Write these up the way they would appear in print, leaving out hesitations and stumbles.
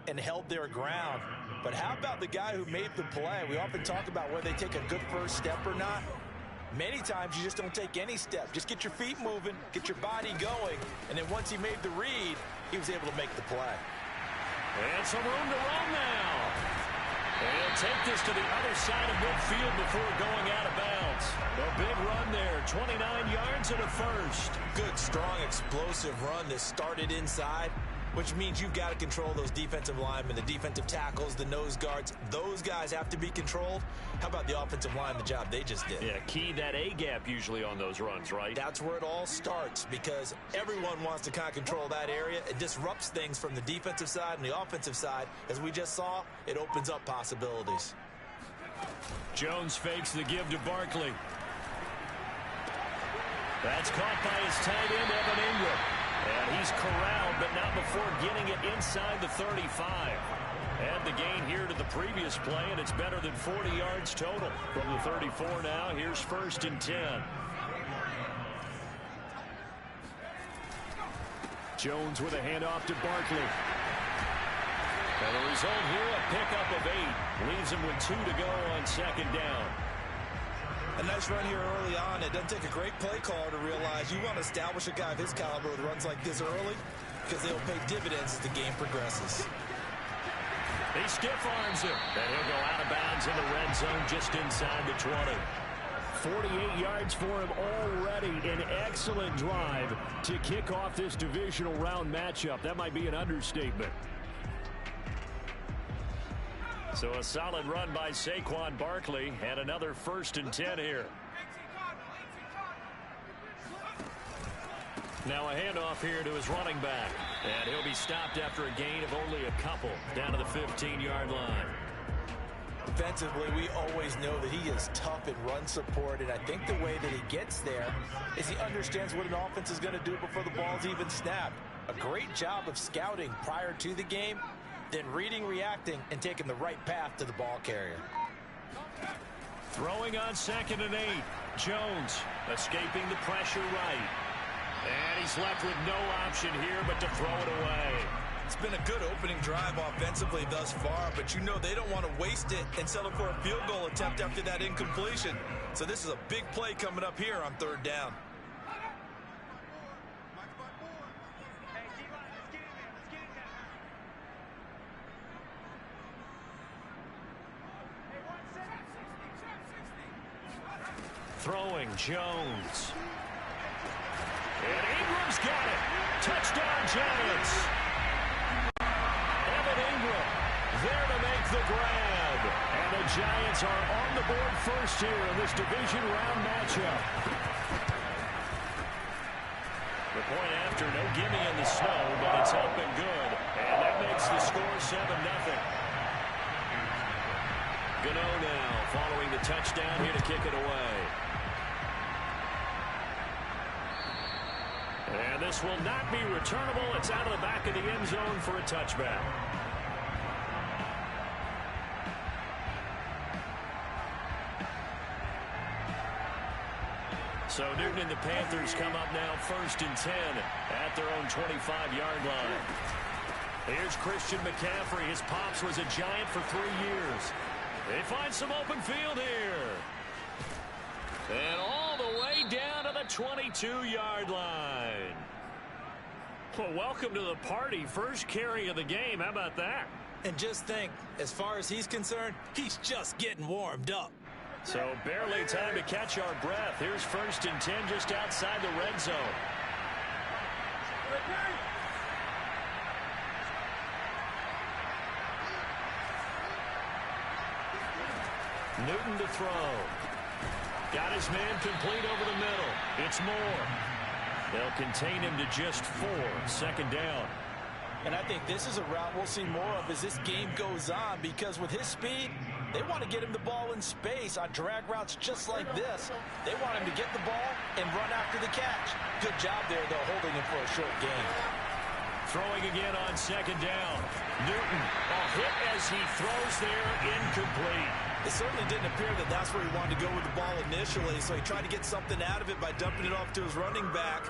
and held their ground. But how about the guy who made the play? We often talk about whether they take a good first step or not. Many times you just don't take any step. Just get your feet moving, get your body going, and then once he made the read, he was able to make the play. And some room to run now. And he'll take this to the other side of midfield before going out of bounds. A big run there, 29 yards and a first. Good, strong, explosive run that started inside, which means you've got to control those defensive linemen, the defensive tackles, the nose guards. Those guys have to be controlled. How about the offensive line, the job they just did? Yeah, key that A-gap usually on those runs, right? That's where it all starts because everyone wants to kind of control that area. It disrupts things from the defensive side and the offensive side. As we just saw, it opens up possibilities. Jones fakes the give to Barkley. That's caught by his tight end, Evan Ingram. And he's corralled, but not before getting it inside the 35. And the gain here to the previous play, and it's better than 40 yards total. From the 34 now, here's 1st and 10. Jones with a handoff to Barkley. And the result here, a pickup of 8. Leaves him with 2 to go on 2nd down. A nice run here early on. It doesn't take a great play caller to realize you want to establish a guy of his caliber with runs like this early because they'll pay dividends as the game progresses. He stiff arms him. And he'll go out of bounds in the red zone just inside the 20. 48 yards for him already. An excellent drive to kick off this divisional round matchup. That might be an understatement. So a solid run by Saquon Barkley and another 1st and 10 here. Now a handoff here to his running back. And he'll be stopped after a gain of only a couple down to the 15-yard line. Defensively, we always know that he is tough in run support, and I think the way that he gets there is he understands what an offense is going to do before the ball's even snapped. A great job of scouting prior to the game, then reading, reacting, and taking the right path to the ball carrier. Throwing on 2nd and 8. Jones escaping the pressure right. And he's left with no option here but to throw it away. It's been a good opening drive offensively thus far, but you know they don't want to waste it and settle for a field goal attempt after that incompletion. So this is a big play coming up here on 3rd down. Throwing Jones. And Ingram's got it. Touchdown Giants. Evan Ingram there to make the grab. And the Giants are on the board first here in this division round matchup. The point after, no gimme in the snow, but it's up and good. And that makes the score 7-0. Gano now following the touchdown here to kick it away. And this will not be returnable. It's out of the back of the end zone for a touchback. So Newton and the Panthers come up now 1st and 10 at their own 25-yard line. Here's Christian McCaffrey. His pops was a Giant for 3 years. They find some open field here. And all the way down to the 22-yard line. Well, welcome to the party. First carry of the game. How about that? And just think, as far as he's concerned, he's just getting warmed up. So barely time to catch our breath. Here's 1st and 10 just outside the red zone. Newton to throw. Got his man complete over the middle. It's Moore. They'll contain him to just 4. 2nd down. And I think this is a route we'll see more of as this game goes on, because with his speed, they want to get him the ball in space on drag routes just like this. They want him to get the ball and run after the catch. Good job there, though, holding him for a short gain. Throwing again on 2nd down. Newton, a hit as he throws there, incomplete. It certainly didn't appear that that's where he wanted to go with the ball initially, so he tried to get something out of it by dumping it off to his running back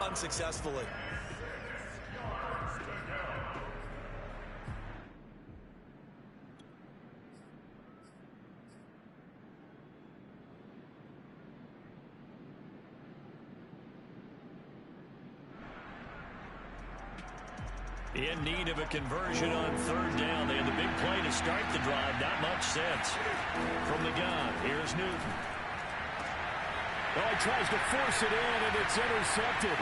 unsuccessfully. In need of a conversion on third down. They had the big play to start the drive. Not much sense. From the gun, here's Newton. Oh, he tries to force it in, and it's intercepted.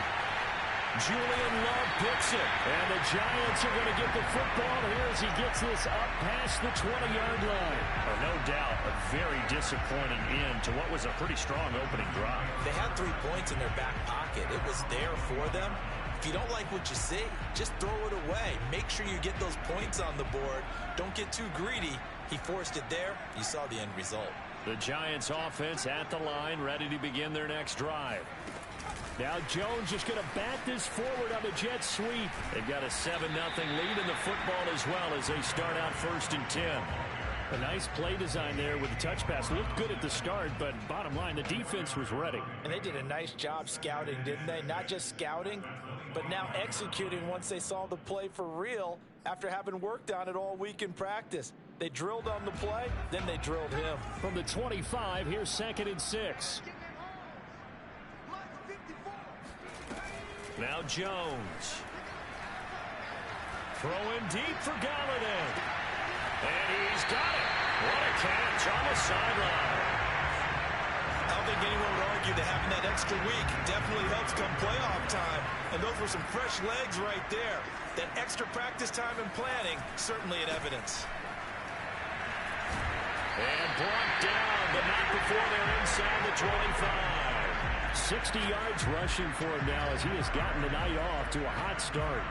Julian Love picks it. And the Giants are going to get the football here as he gets this up past the 20-yard line. Oh, no doubt, a very disappointing end to what was a pretty strong opening drive. They had 3 points in their back pocket. It was there for them. If you don't like what you see, just throw it away. Make sure you get those points on the board. Don't get too greedy. He forced it there. You saw the end result. The Giants offense at the line, ready to begin their next drive. Now Jones just going to bat this forward on the jet sweep. They've got a 7-0 lead in the football as well as they start out 1st and 10. A nice play design there with the touch pass. Looked good at the start, but bottom line, the defense was ready. And they did a nice job scouting, didn't they? Not just scouting, but now executing once they saw the play for real after having worked on it all week in practice. They drilled on the play, then they drilled him. From the 25, here's 2nd and 6. Now Jones. Throwing deep for Galladay. And he's got it. What a catch on the sideline. I don't think anyone would argue that having that extra week definitely helps come playoff time. And those were some fresh legs right there. That extra practice time and planning, certainly an evidence. And brought down, but not before they're inside the 25. 60 yards rushing for him now as he has gotten the night off to a hot start.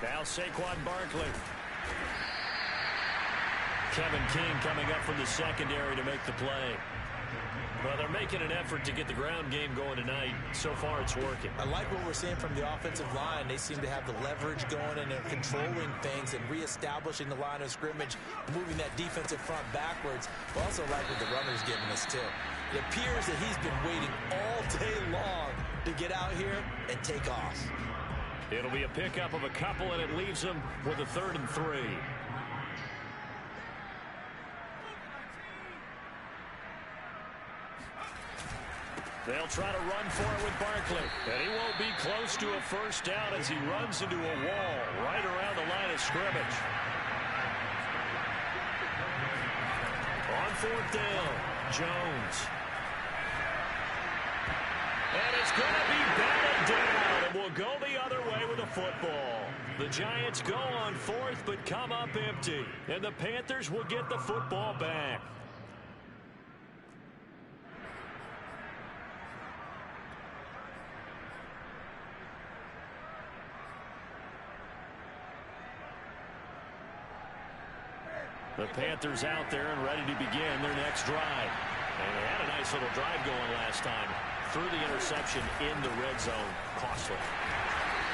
Now Saquon Barkley. Kevin King coming up from the secondary to make the play. Well, they're making an effort to get the ground game going tonight. So far, it's working. I like what we're seeing from the offensive line. They seem to have the leverage going, and they're controlling things and reestablishing the line of scrimmage, moving that defensive front backwards. But also like what the runner's giving us, too. It appears that he's been waiting all day long to get out here and take off. It'll be a pickup of a couple, and it leaves them with a 3rd and 3. They'll try to run for it with Barkley. And he won't be close to a first down as he runs into a wall right around the line of scrimmage. On 4th down, Jones. And it's going to be batted down, and will go the other way with the football. The Giants go on 4th, but come up empty. And the Panthers will get the football back. The Panthers out there and ready to begin their next drive. And they had a nice little drive going last time. Threw the interception in the red zone. Costly.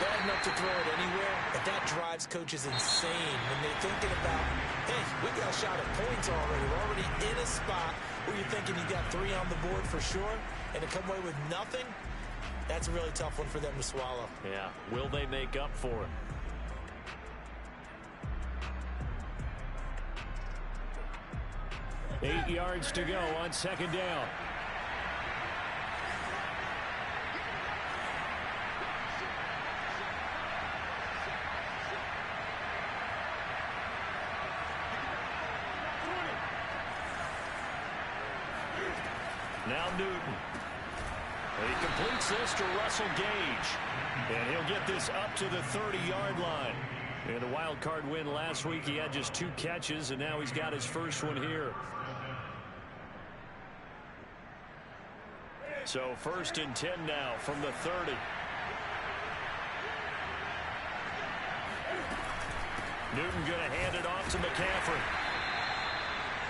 Bad enough to throw it anywhere, but that drives coaches insane when they're thinking about, hey, we got a shot at points already. We're already in a spot where you're thinking you got 3 on the board for sure, and to come away with nothing, that's a really tough one for them to swallow. Yeah, will they make up for it? Eight yards to go on 2nd down. Now Newton. He completes this to Russell Gage. And he'll get this up to the 30-yard line. In a wild card win last week, he had just 2 catches, and now he's got his first one here. So 1st and 10 now from the 30. Newton going to hand it off to McCaffrey.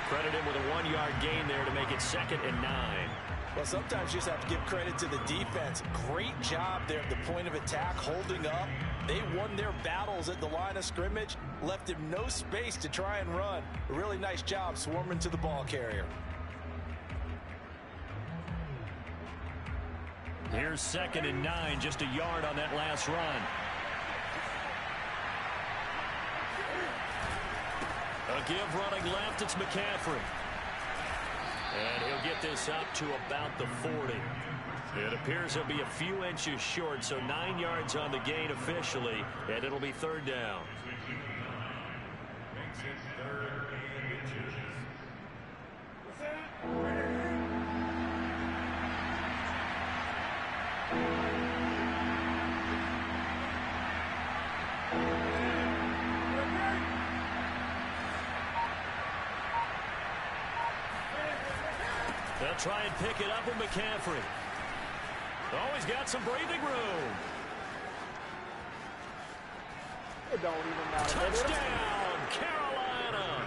Credit him with a 1-yard gain there to make it 2nd and 9. Well, sometimes you just have to give credit to the defense. Great job there at the point of attack, holding up. They won their battles at the line of scrimmage, left him no space to try and run. A really nice job swarming to the ball carrier. Here's 2nd and 9, just a yard on that last run. A give running left, it's McCaffrey. And he'll get this up to about the 40. It appears he'll be a few inches short, so 9 yards on the gain officially, and it'll be third down. They'll try and pick it up with McCaffrey. Oh, he's got some breathing room. It don't even matter. Touchdown, Carolina.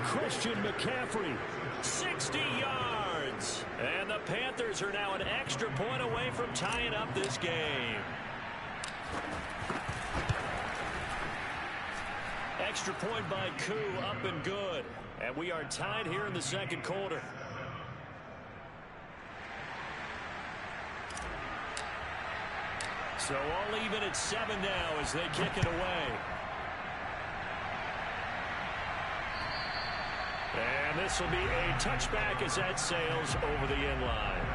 Christian McCaffrey. 60 yards. And the Panthers are now an extra point away from tying up this game. Extra point by Koo, up and good. And we are tied here in the second quarter. So all even at 7 now as they kick it away. And this will be a touchback as that sails over the end line.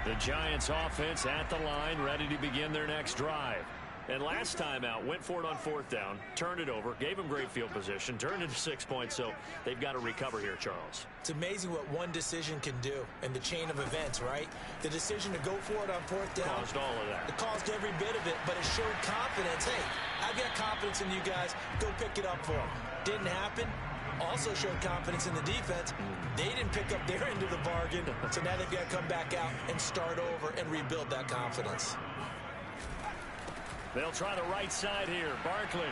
The Giants offense at the line, ready to begin their next drive. And last time out, went for it on 4th down, turned it over, gave them great field position, turned it to 6 points, so they've got to recover here, Charles. It's amazing what one decision can do in the chain of events, right? The decision to go for it on 4th down. Caused all of that. It caused every bit of it, but it showed confidence. Hey, I've got confidence in you guys. Go pick it up for them. Didn't happen. Also showed confidence in the defense. They didn't pick up their end of the bargain, so now they've got to come back out and start over and rebuild that confidence. They'll try the right side here. Barkley.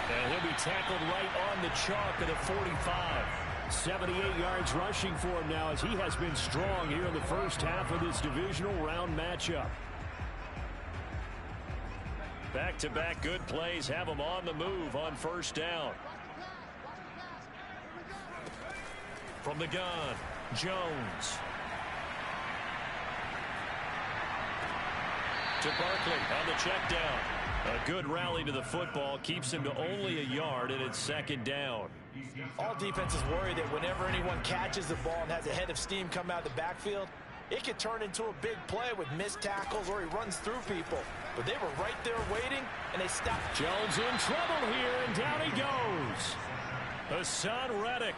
And he'll be tackled right on the chalk at the 45. 78 yards rushing for him now as he has been strong here in the first half of this divisional round matchup. Back-to-back good plays have him on the move on 1st down. From the gun, Jones. To Barkley on the check down. A good rally to the football keeps him to only a yard, and it's 2nd down. All defenses worry that whenever anyone catches the ball and has a head of steam come out of the backfield, it could turn into a big play with missed tackles or he runs through people. But they were right there waiting, and they stopped. Jones in trouble here, and down he goes. Hassan Reddick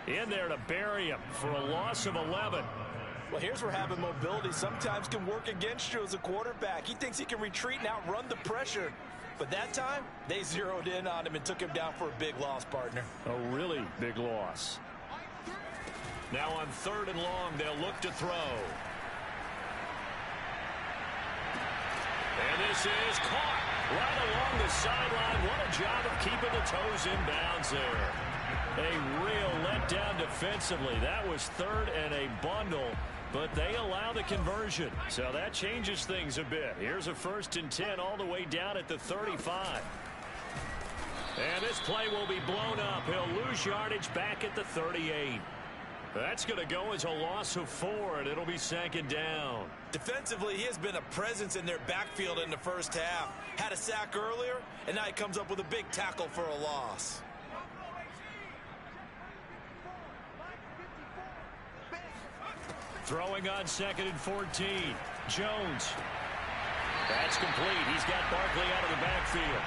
in there to bury him for a loss of 11. Well, here's where having mobility sometimes can work against you as a quarterback. He thinks he can retreat and outrun the pressure. But that time, they zeroed in on him and took him down for a big loss, partner. A really big loss. Now on 3rd and long, they'll look to throw. And this is caught right along the sideline. What a job of keeping the toes in bounds there. A real letdown defensively. That was 3rd and a bundle, but they allow the conversion. So that changes things a bit. Here's a 1st and 10 all the way down at the 35. And this play will be blown up. He'll lose yardage back at the 38. That's going to go as a loss of 4, and it'll be 2nd down. Defensively, he has been a presence in their backfield in the first half. Had a sack earlier, and now he comes up with a big tackle for a loss. Throwing on 2nd and 14. Jones. That's complete. He's got Barkley out of the backfield.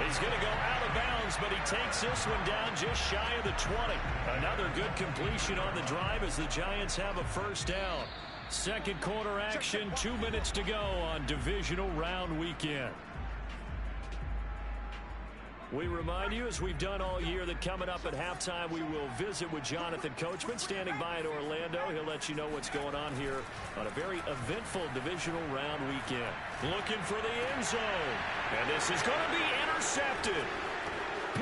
He's going to go out of bounds, but he takes this one down just shy of the 20. Another good completion on the drive as the Giants have a 1st down. Second quarter action, 2 minutes to go on divisional round weekend. We remind you, as we've done all year, that coming up at halftime, we will visit with Jonathan Coachman, standing by in Orlando. He'll let you know what's going on here on a very eventful divisional round weekend. Looking for the end zone. And this is going to be intercepted.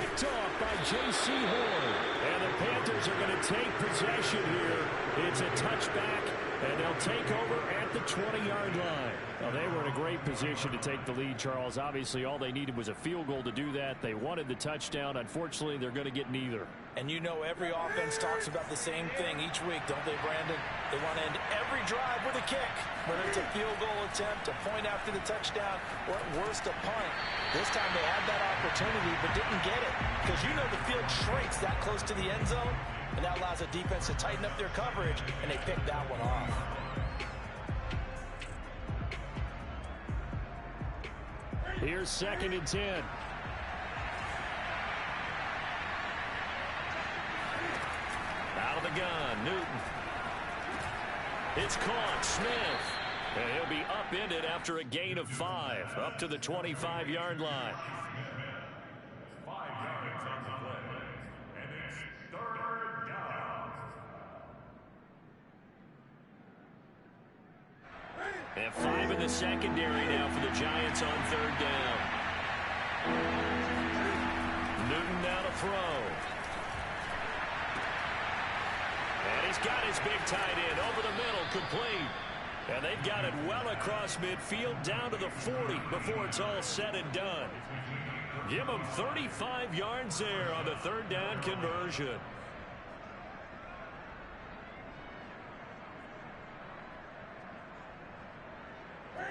Picked off by J.C. Horn. And the Panthers are going to take possession here. It's a touchback And they'll take over at the 20-yard line. Well, they were in a great position to take the lead, Charles. Obviously, all they needed was a field goal to do that. They wanted the touchdown. Unfortunately, they're going to get neither. And you know every offense talks about the same thing each week, don't they, Brandon? They want to end every drive with a kick, whether it's a field goal attempt, a point after the touchdown, or at worst a punt. This time they had that opportunity but didn't get it because you know the field shrinks that close to the end zone, and that allows the defense to tighten up their coverage, and they picked that one off. Here's 2nd and 10. Out of the gun, Newton. It's caught, Smith. And he'll be upended after a gain of 5, up to the 25-yard line. 5 yards on the play, and it's 3rd down. And 5 in the secondary now for the Giants on 3rd down. Newton now to throw. And he's got his big tight end over the middle, complete. And they've got it well across midfield down to the 40 before it's all said and done. Give them 35 yards there on the 3rd down conversion.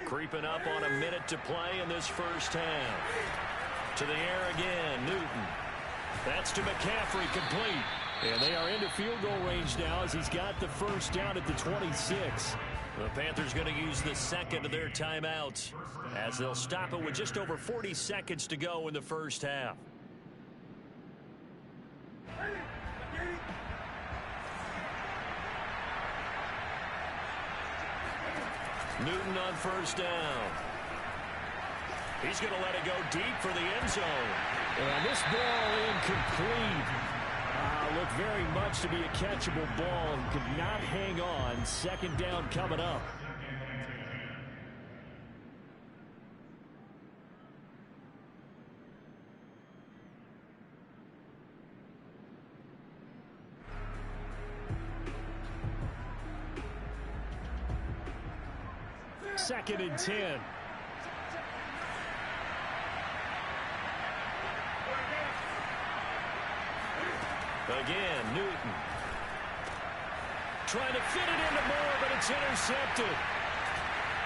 Creeping up on a minute to play in this first half. To the air again, Newton. That's to McCaffrey, complete. And they are into field goal range now as he's got the first down at the 26. The Panthers going to use the second of their timeouts as they'll stop it with just over 40 seconds to go in the first half. Newton on first down. He's going to let it go deep for the end zone. And this ball incomplete. Looked very much to be a catchable ball and could not hang on. 2nd down coming up. Second and 10. Again, Newton. Trying to fit it into Moore, but it's intercepted.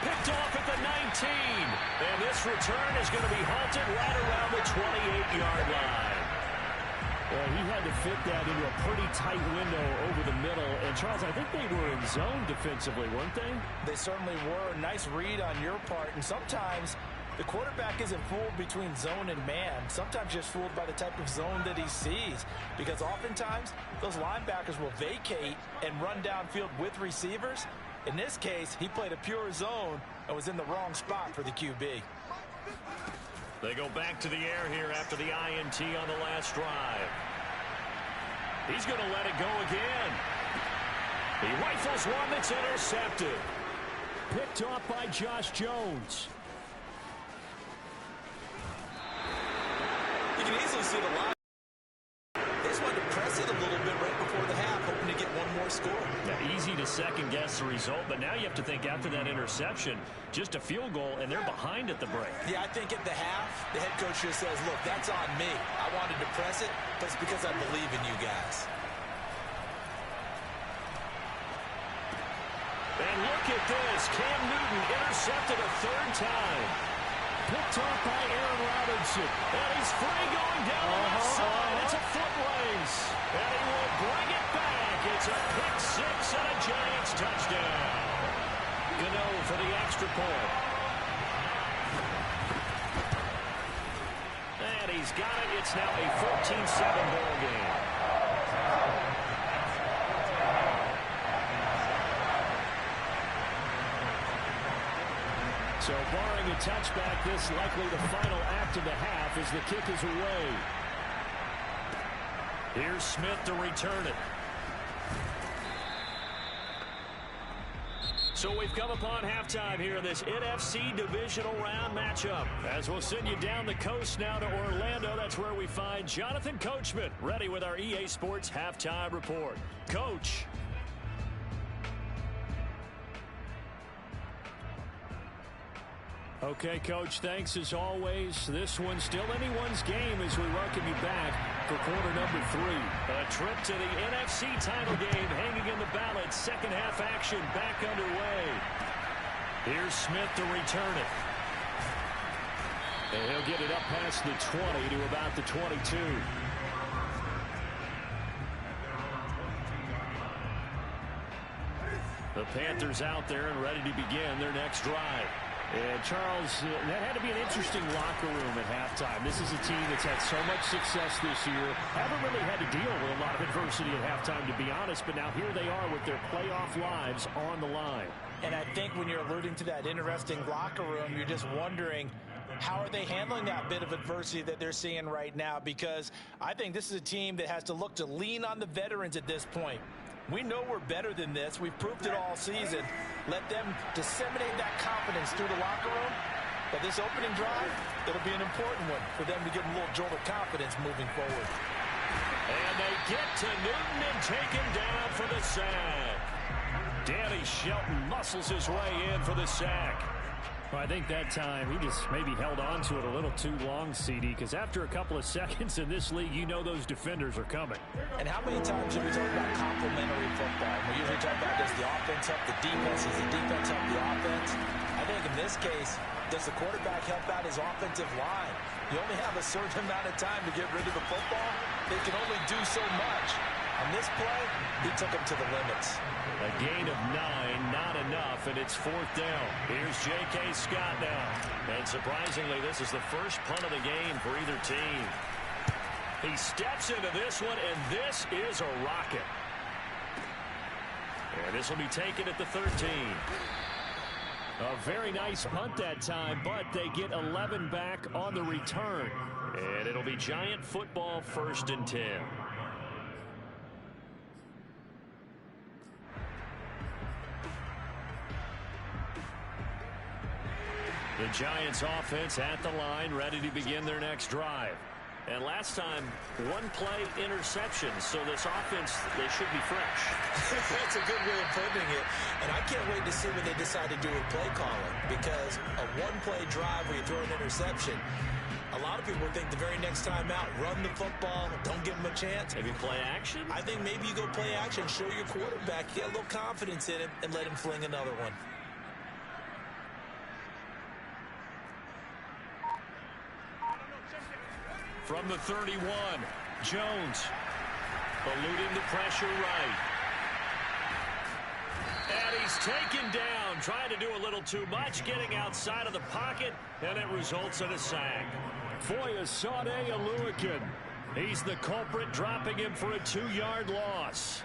Picked off at the 19. And this return is going to be halted right around the 28-yard line. Well, he had to fit that into a pretty tight window over the middle. And, Charles, I think they were in zone defensively, weren't they? They certainly were. Nice read on your part. And sometimes the quarterback isn't fooled between zone and man. Sometimes just fooled by the type of zone that he sees. Because oftentimes, those linebackers will vacate and run downfield with receivers. In this case, he played a pure zone and was in the wrong spot for the QB. They go back to the air here after the INT on the last drive. He's going to let it go again. He rifles one that's intercepted. Picked off by Josh Jones. You can easily see the line. They just wanted to press it a little bit right before the half, hoping to get one more score. Now, easy to second-guess the result, but now you have to think after that interception, just a field goal, and they're behind at the break. Yeah, I think at the half, the head coach just says, look, that's on me. I wanted to press it, but it's because I believe in you guys. And look at this. Cam Newton intercepted a 3rd time. Picked off by Aaron Robinson. And he's free going down the left side. It's a foot race. And he will bring it back. It's a pick 6 and a Giants touchdown. Gano for the extra point. And he's got it. It's now a 14-7 ball game. So barring a touchback, this likely the final act of the half as the kick is away. Here's Smith to return it. So we've come upon halftime here in this NFC divisional round matchup. As we'll send you down the coast now to Orlando, that's where we find Jonathan Coachman ready with our EA Sports halftime report. Coach. Okay, Coach, thanks as always. This one's still anyone's game as we welcome you back for quarter number 3. A trip to the NFC title game hanging in the balance. Second half action back underway. Here's Smith to return it. And he'll get it up past the 20 to about the 22. The Panthers out there and ready to begin their next drive. And Charles, that had to be an interesting locker room at halftime. This is a team that's had so much success this year. Haven't really had to deal with a lot of adversity at halftime, to be honest. But now here they are with their playoff lives on the line. And I think when you're alluding to that interesting locker room, you're just wondering, how are they handling that bit of adversity that they're seeing right now? Because I think this is a team that has to look to lean on the veterans at this point. We know we're better than this. We've proved it all season. Let them disseminate that confidence through the locker room. But this opening drive, it'll be an important one for them to get a little jolt of confidence moving forward. And they get to Newton and take him down for the sack. Danny Shelton muscles his way in for the sack. Well, I think that time he just maybe held on to it a little too long, CD, because after a couple of seconds in this league, you know those defenders are coming. And how many times have we talked about complementary football? We usually talk about does the offense help the defense, does the defense help the offense? I think in this case, does the quarterback help out his offensive line? You only have a certain amount of time to get rid of the football. They can only do so much. On this play, he took him to the limits. A gain of 9, not enough, and it's 4th down. Here's J.K. Scott now. And surprisingly, this is the first punt of the game for either team. He steps into this one, and this is a rocket. And this will be taken at the 13. A very nice punt that time, but they get 11 back on the return. And it'll be Giant football, 1st and 10. The Giants offense at the line, ready to begin their next drive. And last time, one play interception, so this offense, they should be fresh. That's a good way of putting it. And I can't wait to see what they decide to do with play calling, because a one-play drive where you throw an interception, a lot of people think the very next time out, run the football, don't give them a chance. Maybe play action? I think maybe you go play action, show your quarterback, get a little confidence in him, and let him fling another one. From the 31, Jones eluding the pressure right. And he's taken down, trying to do a little too much, getting outside of the pocket, and it results in a sack. Foyesade Oluokun. He's the culprit, dropping him for a 2-yard loss.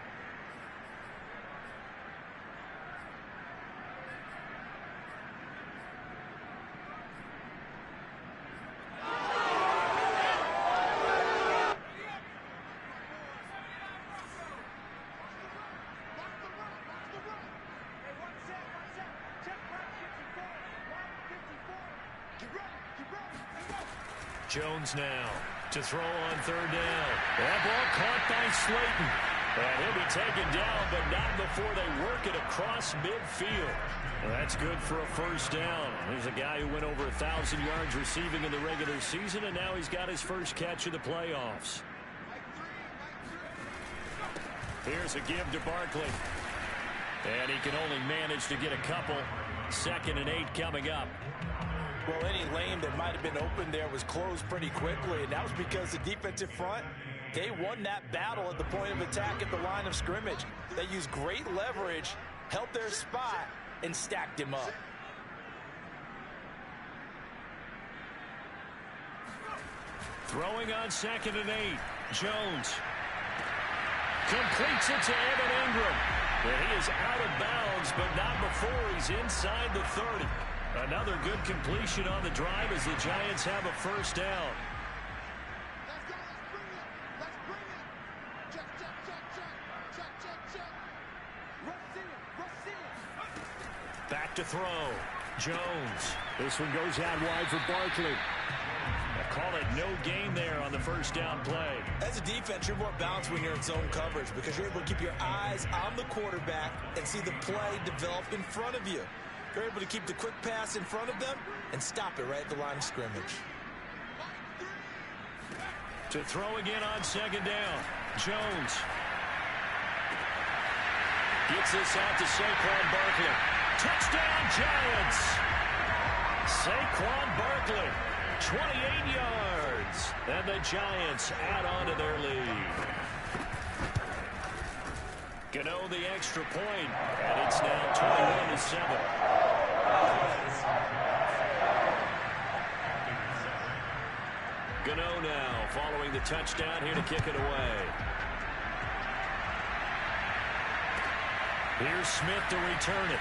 Jones now to throw on 3rd down. That ball caught by Slayton. And he'll be taken down, but not before they work it across midfield. Well, that's good for a 1st down. There's a guy who went over 1,000 yards receiving in the regular season, and now he's got his first catch of the playoffs. Here's a give to Barkley. And he can only manage to get a couple. 2nd and 8 coming up. Well, any lane that might have been open there was closed pretty quickly, and that was because the defensive front, they won that battle at the point of attack at the line of scrimmage. They used great leverage, held their spot, and stacked him up. Throwing on 2nd and 8, Jones completes it to Evan Ingram. And he is out of bounds, but not before he's inside the 30. Another good completion on the drive as the Giants have a 1st down. Let's bring it. Check. Rush it. Back to throw. Jones. This one goes out wide for Barkley. I call it no gain there on the 1st down play. As a defense, you're more balanced when you're in zone coverage because you're able to keep your eyes on the quarterback and see the play develop in front of you. If you're able to keep the quick pass in front of them, and stop it right at the line of scrimmage. To throw again on second down. Jones. Gets this out to Saquon Barkley. Touchdown, Giants! Saquon Barkley, 28 yards. And the Giants add on to their lead. Gano the extra point, and it's now 21-7. Gano now following the touchdown here to kick it away. Here's Smith to return it.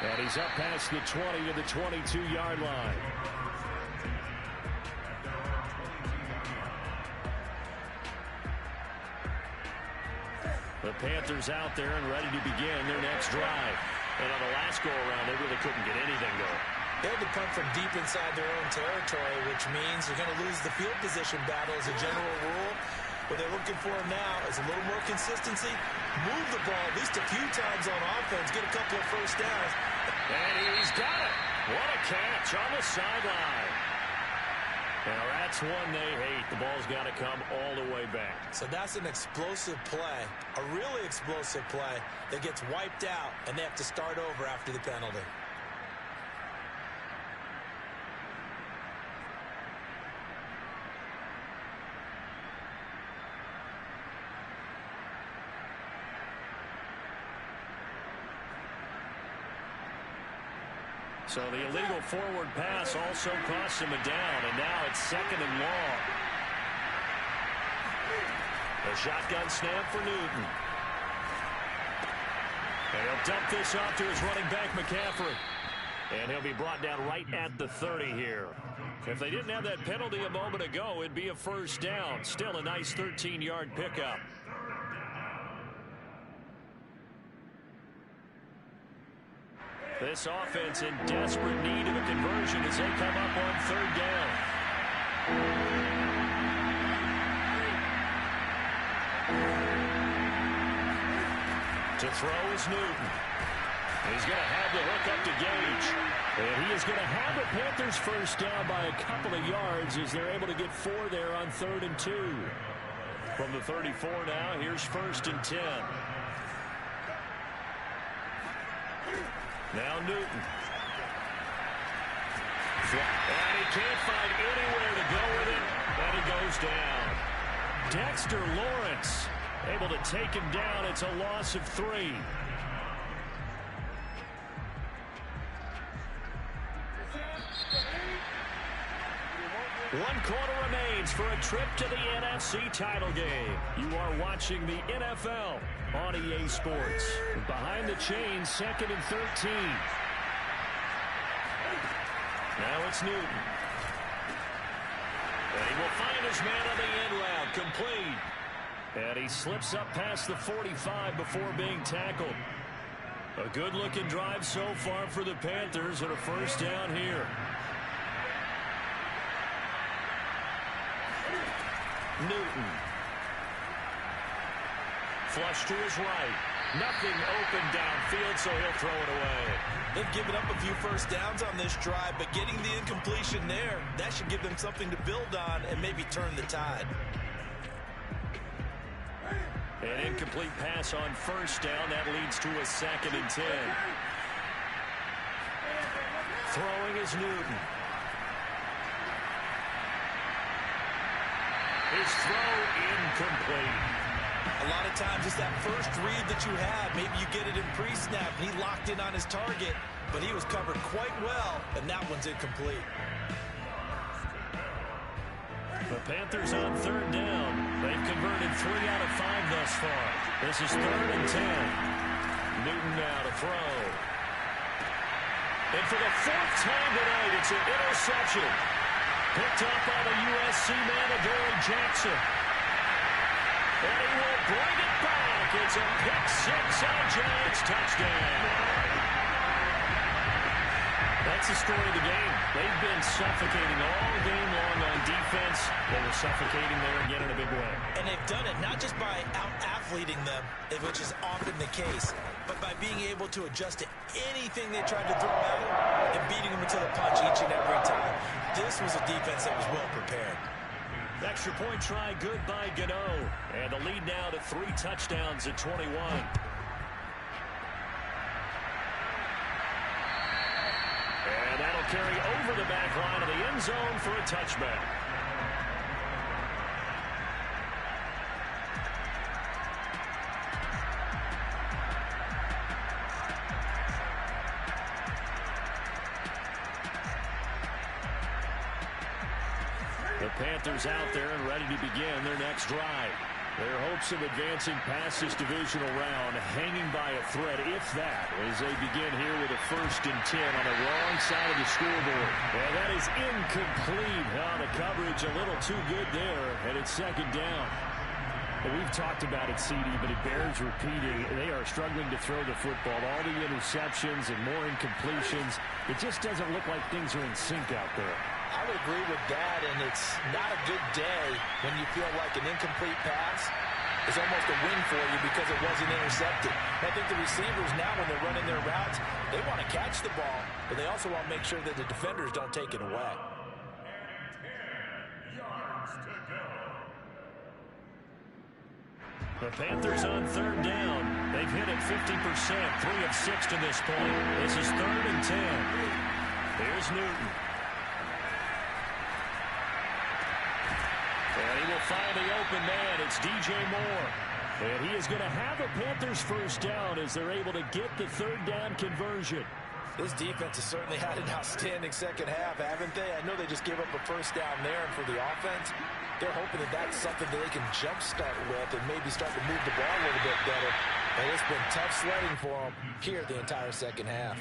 And he's up past the 20 to the 22-yard line. The Panthers out there and ready to begin their next drive. And on the last go-around, they really couldn't get anything going. They had to punt from deep inside their own territory, which means they're going to lose the field position battle as a general rule. What they're looking for now is a little more consistency. Move the ball at least a few times on offense. Get a couple of first downs. And he's got it. What a catch on the sideline. Now that's one they hate. The ball's got to come all the way back. So that's an explosive play, a really explosive play that gets wiped out, and they have to start over after the penalty. So the illegal forward pass also costs him a down, and now it's second and long. A shotgun snap for Newton. And he'll dump this off to his running back, McCaffrey. And he'll be brought down right at the 30 here. If they didn't have that penalty a moment ago, it'd be a first down. Still a nice 13-yard pickup. This offense in desperate need of a conversion as they come up on third down. To throw is Newton. He's going to have the hook up to Gage. And he is going to have the Panthers first down by a couple of yards as they're able to get 4 there on 3rd and 2. From the 34 now, here's 1st and 10. Now Newton. And he can't find anywhere to go with it. And he goes down. Dexter Lawrence able to take him down. It's a loss of 3. 1 quarter remains for a trip to the NFC title game. You are watching the NFL on EA Sports. Behind the chains, 2nd and 13. Now it's Newton. And he will find his man on the end route, complete. And he slips up past the 45 before being tackled. A good-looking drive so far for the Panthers and a first down here. Newton. Flush to his right. Nothing open downfield, so he'll throw it away. They've given up a few first downs on this drive, but getting the incompletion there, that should give them something to build on and maybe turn the tide. An incomplete pass on first down. That leads to a 2nd and 10. Throwing is Newton. His throw incomplete. A lot of times it's that first read that you have. Maybe you get it in pre-snap. He locked in on his target, but he was covered quite well, and that one's incomplete. The Panthers on 3rd down. They've converted 3 out of 5 thus far. This is 3rd and 10. Newton now to throw. And for the 4th time tonight, it's an interception. Picked up by the USC man, Adoree Jackson. And he will bring it back. It's a pick-6 on Giants touchdown. That's the story of the game. They've been suffocating all game long on defense. They were suffocating there again in a big way. And they've done it not just by out-athleting them, which is often the case, but by being able to adjust to anything they tried to throw at them. and beating them to the punch each and every time. This was a defense that was well prepared. Extra point try good by Gano. And the lead now to 3 touchdowns at 21. And that'll carry over the back line of the end zone for a touchback. The Panthers out there and ready to begin their next drive. Their hopes of advancing past this divisional round hanging by a thread, if that, as they begin here with a 1st and 10 on the wrong side of the scoreboard. And that is incomplete. The coverage a little too good there, and it's 2nd down. Well, we've talked about it, CD, but it bears repeating. They are struggling to throw the football. All the interceptions and more incompletions. It just doesn't look like things are in sync out there. I would agree with that, and it's not a good day when you feel like an incomplete pass is almost a win for you because it wasn't intercepted. I think the receivers now, when they're running their routes, they want to catch the ball, but they also want to make sure that the defenders don't take it away. 10 yards to go. The Panthers on 3rd down. They've hit it 50%, 3 of 6 to this point. This is 3rd and 10. Here's Newton. And he will find the open man. It's DJ Moore. And he is going to have a Panthers 1st down as they're able to get the 3rd down conversion. This defense has certainly had an outstanding 2nd half, haven't they? I know they just gave up a 1st down there, and for the offense, they're hoping that that's something that they can jumpstart with and maybe start to move the ball a little bit better. And it's been tough sledding for them here the entire 2nd half.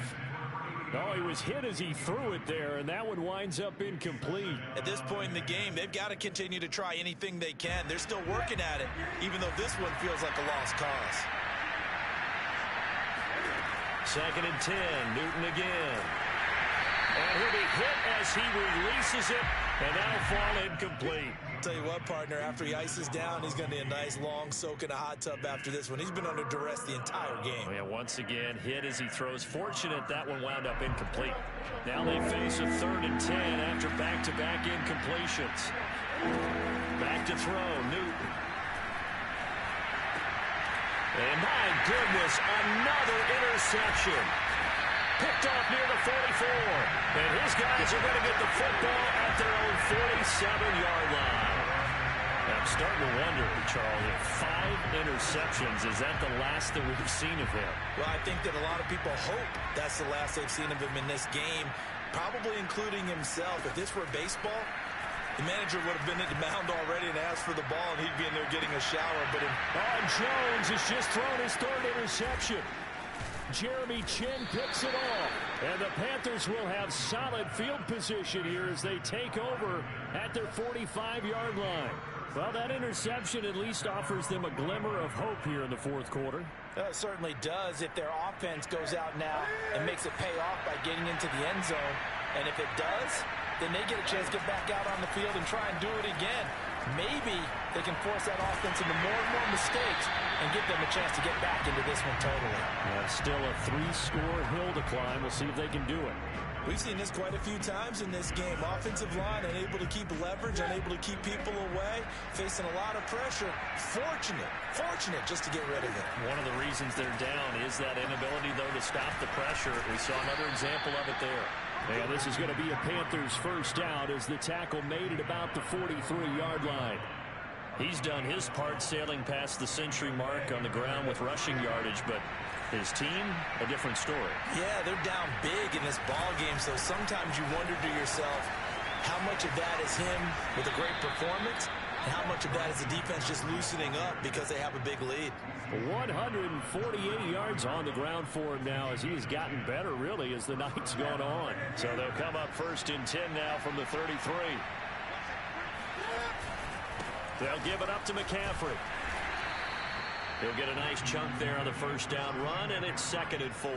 Oh, he was hit as he threw it there, and that one winds up incomplete. At this point in the game, they've got to continue to try anything they can. They're still working at it, even though this one feels like a lost cause. 2nd and 10, Newton again. And he'll be hit as he releases it, and that'll fall incomplete. Tell you what, partner, after he ices down, he's going to need a nice long soak in a hot tub after this one. He's been under duress the entire game. Oh, yeah, once again, hit as he throws. Fortunate that one wound up incomplete. Now they face a 3rd and 10 after back-to-back incompletions. Back to throw, Newton. And my goodness, another interception. Picked off near the 44. And his guys are going to get the football at their own 47-yard line. I'm starting to wonder, Charlie, if 5 interceptions, is that the last that we've seen of him? Well, I think that a lot of people hope that's the last they've seen of him in this game, probably including himself. If this were baseball, the manager would have been at the mound already and asked for the ball, and he'd be in there getting a shower. But Jones has just thrown his 3rd interception. Jeremy Chin picks it off. And the Panthers will have solid field position here as they take over at their 45-yard line. Well, that interception at least offers them a glimmer of hope here in the 4th quarter. It certainly does if their offense goes out now and makes it pay off by getting into the end zone. And if it does, then they get a chance to get back out on the field and try and do it again. Maybe they can force that offense into more and more mistakes and give them a chance to get back into this one totally. Still a 3-score hill to climb. We'll see if they can do it. We've seen this quite a few times in this game. Offensive line unable to keep leverage, unable to keep people away, facing a lot of pressure. Fortunate just to get rid of it. One of the reasons they're down is that inability, though, to stop the pressure. We saw another example of it there. And this is going to be a Panthers 1st down as the tackle made at about the 43-yard line. He's done his part sailing past the century mark on the ground with rushing yardage, but his team, a different story. Yeah, they're down big in this ball game, so sometimes you wonder to yourself how much of that is him with a great performance and how much of that is the defense just loosening up because they have a big lead. 148 yards on the ground for him now as he's gotten better, really, as the night's gone on. So they'll come up 1st and 10 now from the 33. They'll give it up to McCaffrey. He'll get a nice chunk there on the 1st down run, and it's 2nd and 4.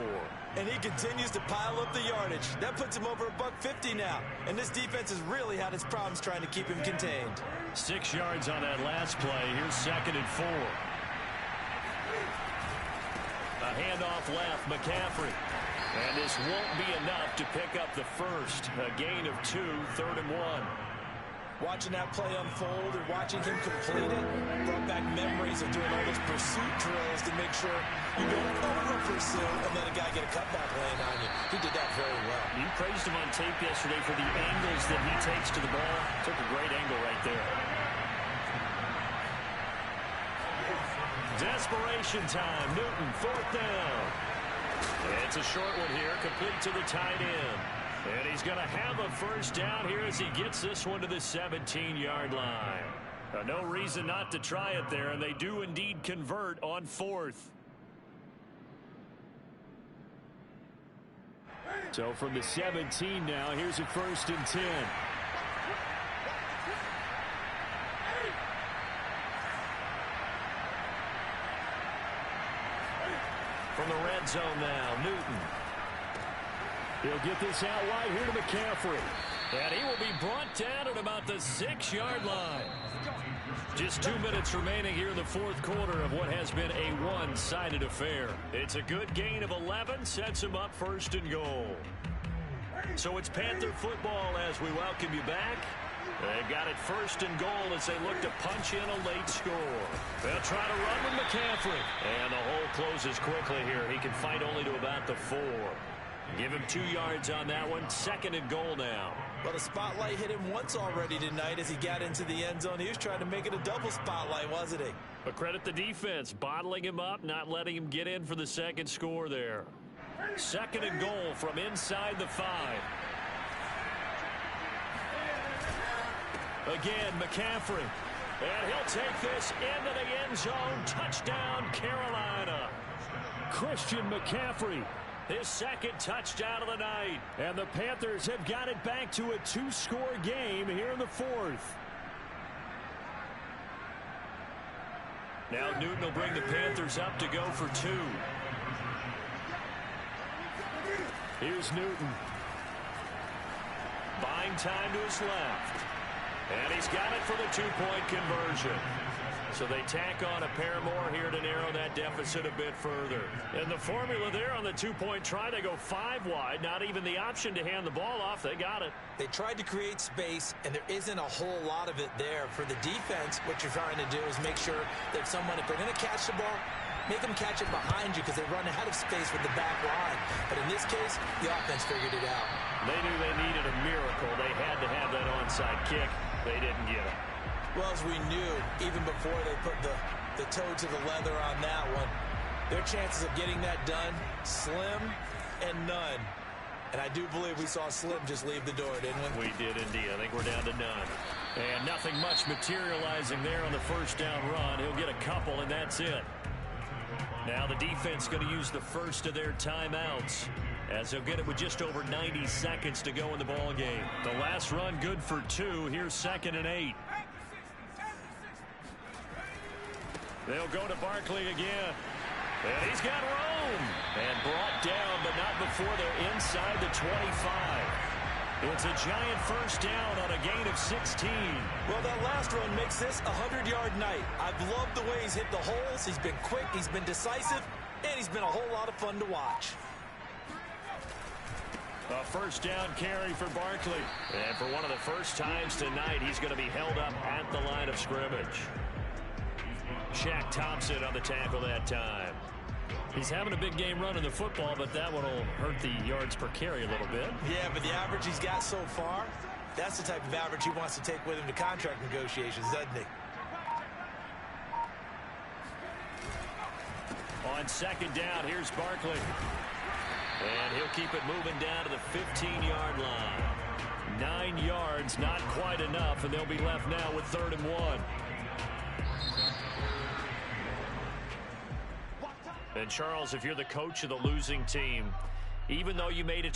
And he continues to pile up the yardage. That puts him over $150 now. And this defense has really had its problems trying to keep him contained. 6 yards on that last play. Here's 2nd and 4. A handoff left, McCaffrey. And this won't be enough to pick up the first. A gain of 2, 3rd and 1. Watching that play unfold and watching him complete it brought back memories of doing all those pursuit drills to make sure you don't over-pursue and let a guy get a cutback lane on you. He did that very well. You praised him on tape yesterday for the angles that he takes to the ball. Took a great angle right there. Desperation time. Newton, 4th down. It's a short one here, complete to the tight end. And he's going to have a first down here as he gets this one to the 17-yard line. No reason not to try it there, and they do indeed convert on 4th. So from the 17 now, here's a 1st and 10. From the red zone now, Newton. He'll get this out wide here to McCaffrey. And he will be brought down at about the 6-yard line. Just 2 minutes remaining here in the 4th quarter of what has been a one-sided affair. It's a good gain of 11, sets him up 1st and goal. So it's Panther football as we welcome you back. They've got it 1st and goal as they look to punch in a late score. They'll try to run with McCaffrey. And the hole closes quickly here. He can fight only to about the 4. Give him 2 yards on that one. 2nd and goal now. Well, the spotlight hit him once already tonight as he got into the end zone. He was trying to make it a double spotlight, wasn't he? But credit the defense, bottling him up, not letting him get in for the 2nd score there. 2nd and goal from inside the 5. Again, McCaffrey. And he'll take this into the end zone. Touchdown, Carolina. Christian McCaffrey. His 2nd touchdown of the night. And the Panthers have got it back to a 2-score game here in the 4th. Now Newton will bring the Panthers up to go for 2. Here's Newton. Buying time to his left. And he's got it for the 2-point conversion. So they tack on a pair more here to narrow that deficit a bit further. And the formula there on the 2-point try, they go 5 wide. Not even the option to hand the ball off. They got it. They tried to create space, and there isn't a whole lot of it there. For the defense, what you're trying to do is make sure that someone, if they're going to catch the ball, make them catch it behind you because they run out of space with the back line. But in this case, the offense figured it out. They knew they needed a miracle. They had to have that onside kick. They didn't get it. Well, as we knew, even before they put the toe to the leather on that one, their chances of getting that done, slim and none. And I do believe we saw Slim just leave the door, didn't we? We did indeed. I think we're down to none. And nothing much materializing there on the 1st down run. He'll get a couple, and that's it. Now the defense going to use the first of their timeouts, as they'll get it with just over 90 seconds to go in the ball game. The last run good for 2. Here's 2nd and 8. They'll go to Barkley again. And he's got room. And brought down, but not before they're inside the 25. It's a giant 1st down on a gain of 16. Well, that last run makes this a 100-yard night. I've loved the way he's hit the holes. He's been quick, he's been decisive, and he's been a whole lot of fun to watch. A 1st down carry for Barkley. And for one of the first times tonight, he's going to be held up at the line of scrimmage. Shaq Thompson on the tackle that time. He's having a big game running the football, but that one will hurt the yards per carry a little bit. Yeah, but the average he's got so far, that's the type of average he wants to take with him to contract negotiations, doesn't he? On 2nd down, here's Barkley. And he'll keep it moving down to the 15-yard line. 9 yards, not quite enough, and they'll be left now with 3rd and 1. And Charles, if you're the coach of the losing team, even though you made it to the